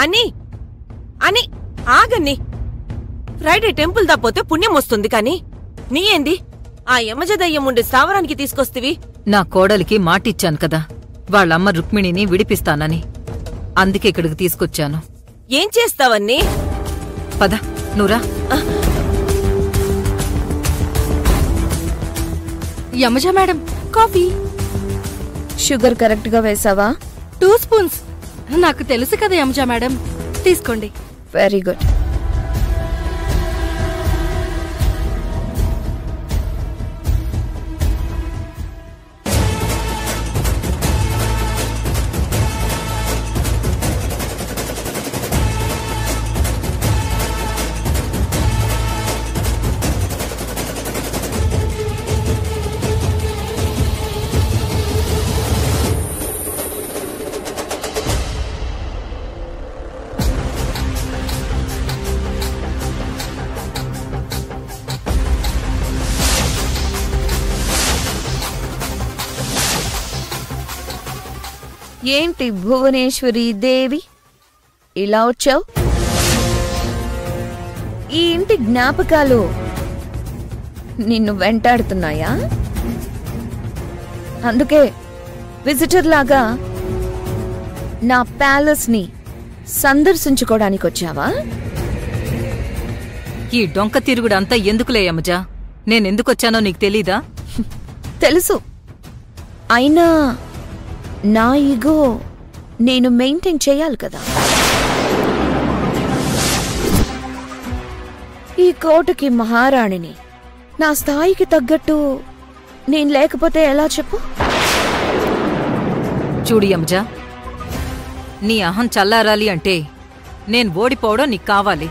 అని అని ఆగన్ని. Friday temple దాపోతే పుణ్యం వస్తుంది కాని నీ ఏంది ఆ యమజదయ్యం ఉండి స్థావరానికి తీసుకొస్తివి? నా కోడలికి మాటిచ్చాను కదా, వాళ్ళమ్మ రుక్మిణిని విడిపిస్తానని. అందుకే ఇక్కడికి తీసుకొచ్చాను. ఏం చేస్తావన్నీ? పద నువ్వురా. యమజ మేడం, కాఫీ. షుగర్ కరెక్ట్ గా వేసావా? 2 స్పూన్స్. నాకు తెలుసు కదా యమజ మేడం, తీసుకోండి. Very good. ఏంటి భువనేశ్వరి దేవి ఇలా వచ్చావు? ఈ ఇంటి జ్ఞాపకాలు నిన్ను వెంటాడుతున్నాయా? అందుకే విజిటర్ లాగా నా ప్యాలెస్ ని సందర్శించుకోవడానికి వచ్చావా? ఈ డొంక తిరుగుడంతా ఎందుకులే యమజా? నేనెందుకొచ్చానో నీకు తెలీదా? తెలుసు. అయినా నా ఈగో నేను మెయింటైన్ చేయాలి కదా. ఈ కోటకి మహారాణిని. నా స్థాయికి తగ్గట్టు నేను లేకపోతే ఎలా చెప్పు? చూడు యమజా, నీ అహం చల్లారాలి అంటే నేను ఓడిపోవడం నీకు కావాలి.